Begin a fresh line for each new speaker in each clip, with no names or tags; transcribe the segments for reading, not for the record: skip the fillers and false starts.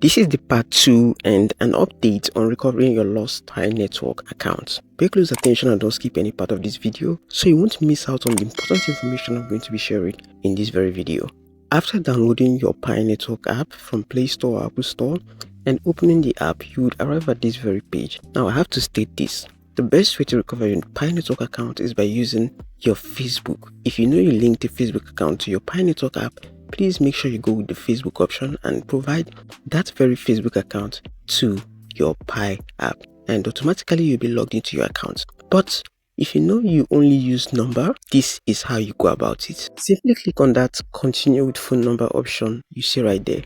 This is the part 2 and an update on recovering your lost Pi network account. Pay close attention and don't skip any part of this video so you won't miss out on the important information I'm going to be sharing in this very video. After downloading your Pi network app from Play Store or Apple Store and opening the app, you would arrive at this very page. Now I have to state this. The best way to recover your Pi network account is by using your Facebook. If you know you linked a Facebook account to your Pi network app, please make sure you go with the Facebook option and provide that very Facebook account to your Pi app, and automatically you'll be logged into your account. But if you know you only use number, this is how you go about it. Simply click on that continue with phone number option you see right there.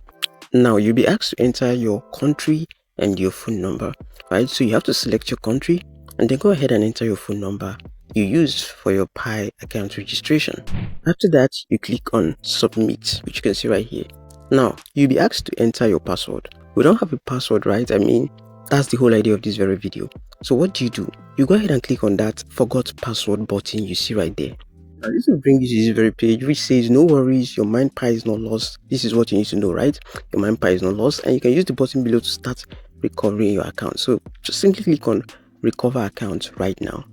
Now you'll be asked to enter your country and your phone number, right? So you have to select your country and then go ahead and enter your phone number you used for your Pi account registration. After that, you click on submit, which you can see right here. Now you'll be asked to enter your password. We don't have a password, right? I mean, that's the whole idea of this very video. So what do? You go ahead and click on that forgot password button you see right there. Now this will bring you to this very page which says no worries, your MinePi is not lost. This is what you need to know, right? Your MinePi is not lost, and you can use the button below to start recovering your account. So just simply click on recover account right now.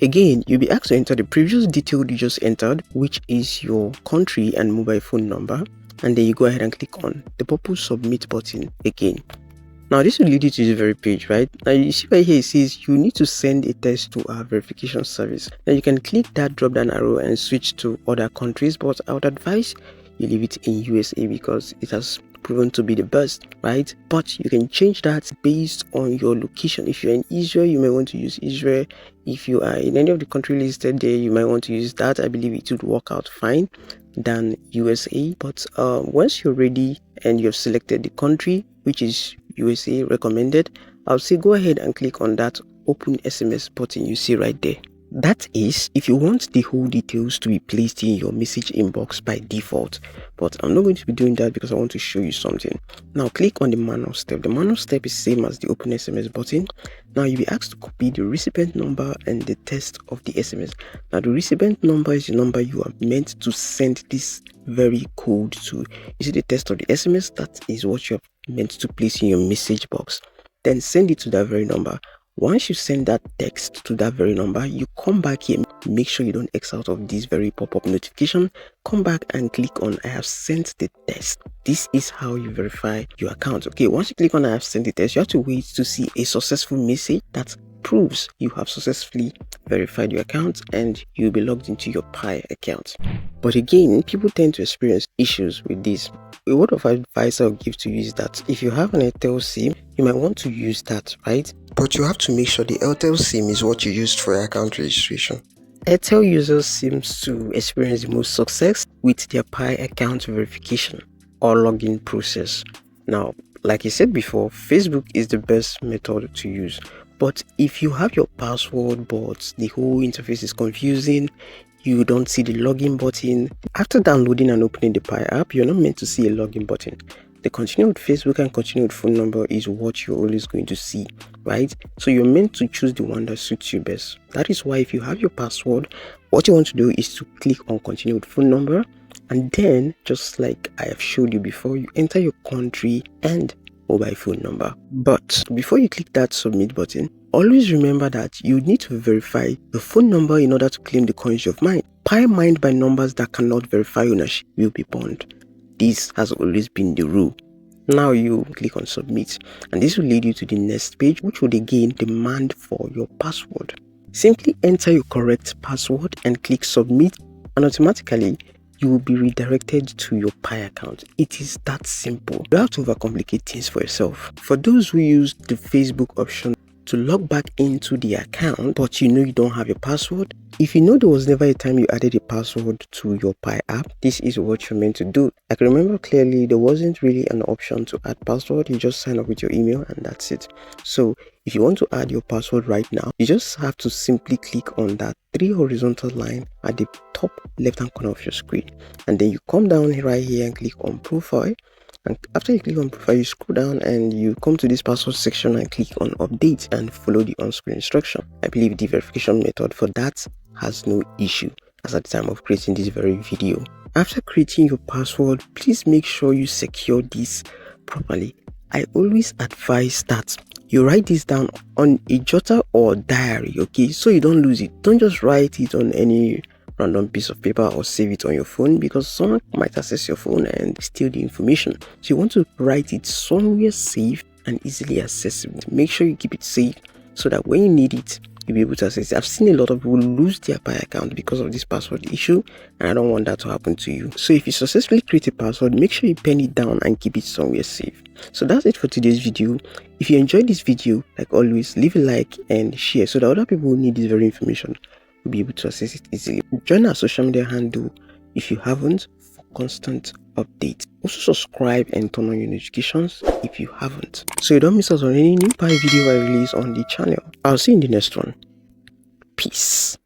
Again, you'll be asked to enter the previous detail you just entered, which is your country and mobile phone number, and then you go ahead and click on the purple submit button again. Now this will lead you to this very page, right? Now you see right here it says you need to send a test to our verification service. Now you can click that drop down arrow and switch to other countries, but I would advise you leave it in USA because it has proven to be the best, right? But you can change that based on your location. If you're in Israel, you may want to use Israel. If you are in any of the country listed there, you might want to use that. I believe it would work out fine than USA. But once you're ready and you've selected the country, which is USA recommended, I'll say go ahead and click on that open SMS button you see right there. That is if you want the whole details to be placed in your message inbox by default, but I'm not going to be doing that because I want to show you something. Now click on the manual step. The manual step is same as the open SMS button. Now you'll be asked to copy the recipient number and the text of the SMS. Now the recipient number is the number you are meant to send this very code to. You see the text of the SMS, that is what you're meant to place in your message box. Then send it to that very number. Once you send that text to that very number, you come back here, make sure you don't X out of this very pop-up notification, come back and click on I have sent the test. This is how you verify your account. Okay, once you click on I have sent the test, you have to wait to see a successful message that proves you have successfully verified your account and you'll be logged into your Pi account. But again, people tend to experience issues with this. A word of advice I'll give to you is that if you have an Airtel SIM, you might want to use that, right? But you have to make sure the Airtel SIM is what you used for your account registration. Airtel users seems to experience the most success with their Pi account verification or login process. Now, like I said before, Facebook is the best method to use. But if you have your password but the whole interface is confusing, you don't see the login button. After downloading and opening the Pi app, you're not meant to see a login button. The continue with Facebook and continue with phone number is what you're always going to see, right? So you're meant to choose the one that suits you best. That is why if you have your password, what you want to do is to click on continue with phone number, and then just like I have showed you before, you enter your country and mobile phone number. But before you click that submit button, always remember that you need to verify the phone number in order to claim the coins you've mined. Pi mined by numbers that cannot verify ownership will be burned. This has always been the rule. Now you click on submit and this will lead you to the next page, which would again demand for your password. Simply enter your correct password and click submit, and automatically you will be redirected to your Pi account. It is that simple. You don't have to overcomplicate things for yourself. For those who use the Facebook option to log back into the account but you know you don't have your password, if you know there was never a time you added a password to your Pi app, this is what you're meant to do. I can remember clearly there wasn't really an option to add password. You just sign up with your email and that's it. So if you want to add your password right now, you just have to simply click on that 3 horizontal line at the top left hand corner of your screen, and then you come down right here and click on profile. And after you click on profile, you scroll down and you come to this password section and click on update and follow the on-screen instruction. I believe the verification method for that has no issue as at the time of creating this very video. After creating your password, please make sure you secure this properly. I always advise that you write this down on a jotter or diary, okay, so you don't lose it. Don't just write it on any random piece of paper or save it on your phone, because someone might access your phone and steal the information. So you want to write it somewhere safe and easily accessible. Make sure you keep it safe so that when you need it, you'll be able to access it. I've seen a lot of people lose their Pi account because of this password issue, and I don't want that to happen to you. So if you successfully create a password, make sure you pen it down and keep it somewhere safe. So that's it for today's video. If you enjoyed this video, like always, leave a like and share so that other people who need this very information will be able to access it easily. Join our social media handle if you haven't for constant updates. Also subscribe and turn on your notifications if you haven't, so you don't miss out on any new Pi video I release on the channel. I'll see you in the next one. Peace.